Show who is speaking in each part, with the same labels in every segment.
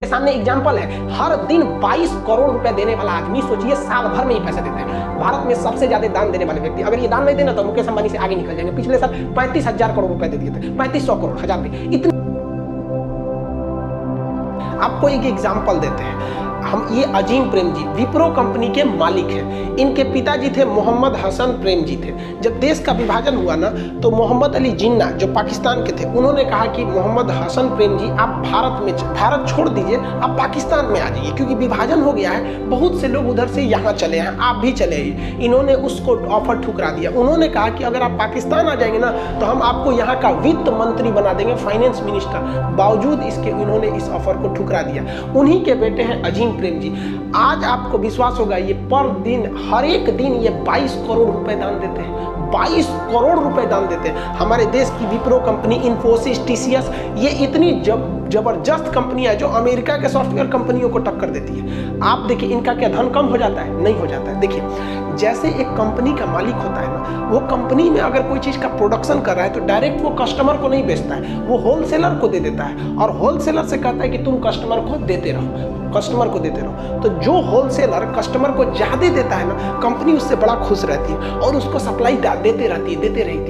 Speaker 1: सामने एग्जाम्पल है, हर दिन 22 करोड़ रुपए देने वाला आदमी, सोचिए साल भर में ही पैसे देते हैं। भारत में सबसे ज्यादा दान देने वाले व्यक्ति, अगर ये दान नहीं देना तो मुकेश अंबानी से आगे निकल जाएंगे। पिछले साल 35,000 करोड़ रुपए दे दिए थे, 3500 करोड़ हजार नहीं, इतने। आपको एक एग्जाम्पल देते हैं, हम ये अजीम प्रेम जी विप्रो कंपनी के मालिक हैं। इनके पिताजी थे मोहम्मद हसन प्रेम जी थे। जब देश का विभाजन हुआ ना, तो मोहम्मद अली जिन्ना जो पाकिस्तान के थे, उन्होंने कहा कि मोहम्मद हसन प्रेम जी आप भारत छोड़ दीजिए, आप पाकिस्तान में आ जाइए, क्योंकि विभाजन हो गया है, बहुत से लोग उधर से यहाँ चले हैं, आप भी चले आइए। इन्होंने उसको ऑफर ठुकरा दिया। उन्होंने कहा कि अगर आप पाकिस्तान आ जाएंगे ना, तो हम आपको यहाँ का वित्त मंत्री बना देंगे, फाइनेंस मिनिस्टर। बावजूद इसके इन्होंने इस ऑफर को ठुकरा दिया। उन्हीं के बेटे हैं अजीम प्रेम जी। आज आपको विश्वास होगा, ये पर दिन, हर एक दिन ये 22 करोड़ रुपए दान देते हैं, 22 करोड़ रुपए दान देते हैं। हमारे देश की विप्रो कंपनी, इन्फोसिस, टीसीएस, ये इतनी जबरदस्त कंपनी है जो अमेरिका के सॉफ्टवेयर कंपनियों को टक्कर देती है। आप देखिए, इनका क्या धन कम हो जाता है? नहीं हो जाता है। देखिए, जैसे एक कंपनी का मालिक होता है ना, वो कंपनी में अगर कोई चीज का प्रोडक्शन कर रहा है तो डायरेक्ट वो कस्टमर को नहीं बेचता है, वो होलसेलर को दे देता है, और होलसेलर से कहता है कि तुम कस्टमर को देते रहो, कस्टमर को देते रहो। तो जो होलसेलर कस्टमर को ज्यादा देता है ना, कंपनी उससे बड़ा खुश रहती है और उसको सप्लाई देते रहती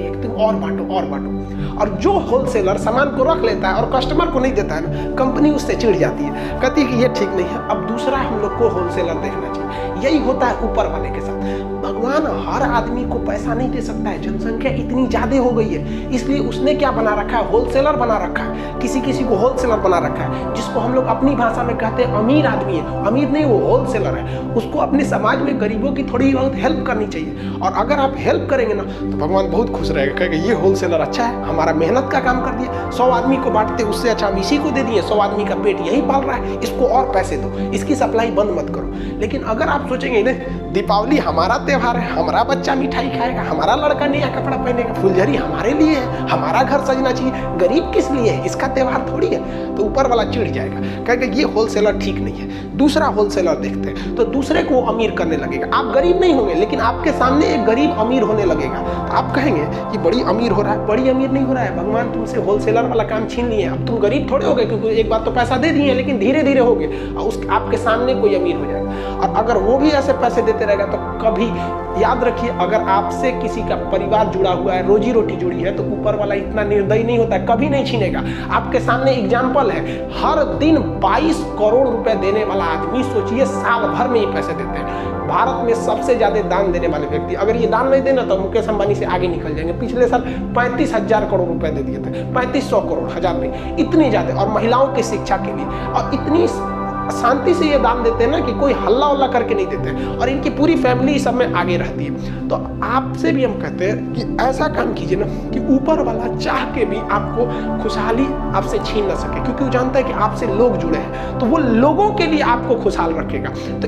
Speaker 1: है कि तुम और बांटो और बांटो। और जो होलसेलर सामान को रख लेता है और कस्टमर को नहीं देता है ना, कंपनी उससे चिढ़ जाती है, कहती है कि ये ठीक नहीं है, अब दूसरा हम लोग को होलसेलर देखना चाहिए। यही होता है ऊपर वाले के साथ। भगवान हर आदमी को पैसा नहीं दे सकता है, जनसंख्या इतनी ज्यादा हो गई है, इसलिए उसने क्या बना रखा है? होलसेलर बना रखा है। किसी को होलसेलर बना रखा है, जिसको हम लोग अपनी भाषा में कहते हैं अमीर आदमी है। अमीर नहीं, वो होलसेलर है। उसको अपने समाज में गरीबों की थोड़ी बहुत हेल्प करनी चाहिए, और अगर आप हेल्प करेंगे ना, तो भगवान बहुत खुश रहेगा, कहेगा ये होलसेलर अच्छा है, हमारा मेहनत का काम कर दिया। 100 आदमी को बांटते, उससे अच्छा हम इसी को दे दिए, 100 आदमी का पेट यही पाल रहा है, इसको और पैसे दो, इसकी सप्लाई बंद मत करो। लेकिन अगर आप सोचेंगे नहीं, दीपावली हमारा त्योहार है, हमारा बच्चा मिठाई खाएगा, हमारा लड़का नया कपड़ा पहनेगा, फुलझड़ी हमारे लिए है, हमारा घर सजना चाहिए, गरीब किस लिए है, इसका त्योहार थोड़ी है, तो ऊपर वाला चिढ़ जाएगा, कहेगा ये होलसेलर ठीक नहीं है। दूसरा होलसेलर देखते हैं, तो दूसरे को अमीर करने लगेगा। आप गरीब नहीं होंगे, लेकिन आपके सामने एक गरीब अमीर होने लगेगा, तो आप कहेंगे कि बड़ी अमीर हो रहा है। बड़ी अमीर नहीं हो रहा है, भगवान तुमसे होलसेलर वाला काम छीन लिए, अब तुम गरीब थोड़े हो गए, क्योंकि एक बार तो पैसा दे दिए, लेकिन धीरे धीरे हो गए, और आपके सामने कोई अमीर हो जाएगा। और अगर वो भी ऐसे पैसे देते रहेगा, तो कभी याद रखिए, अगर आपसे किसी का परिवार जुड़ा हुआ है, रोजी रोटी जुड़ी है, तो ऊपर वाला इतना निर्दयी नहीं होता है, कभी नहीं छीनेगा। आपके सामने एग्जाम्पल है, हर दिन 22 करोड़ रुपए देने वाला आदमी, सोचिए साल भर में ही पैसे देते हैं। भारत में सबसे ज्यादा दान देने वाले व्यक्ति, अगर ये दान नहीं देना तो मुकेश अंबानी से आगे निकल जाएंगे। पिछले साल 35,000 करोड़ रुपए दे दिए थे, 3500 करोड़, हजार नहीं, इतनी ज्यादा। और महिलाओं की शिक्षा के लिए, और इतनी शांति से ये दान देते हैं ना, कि कोई हल्ला उल्ला करके नहीं देते हैं, और इनकी पूरी फैमिली सब में आगे रहती है। तो आपसे भी हम कहते हैं कि ऐसा काम कीजिए ना, कि ऊपर वाला चाह के भी आपको खुशहाली आपसे छीन ना सके, क्योंकि वो जानता है कि आपसे लोग जुड़े हैं, तो वो लोगों के लिए आपको खुशहाल रखेगा। तो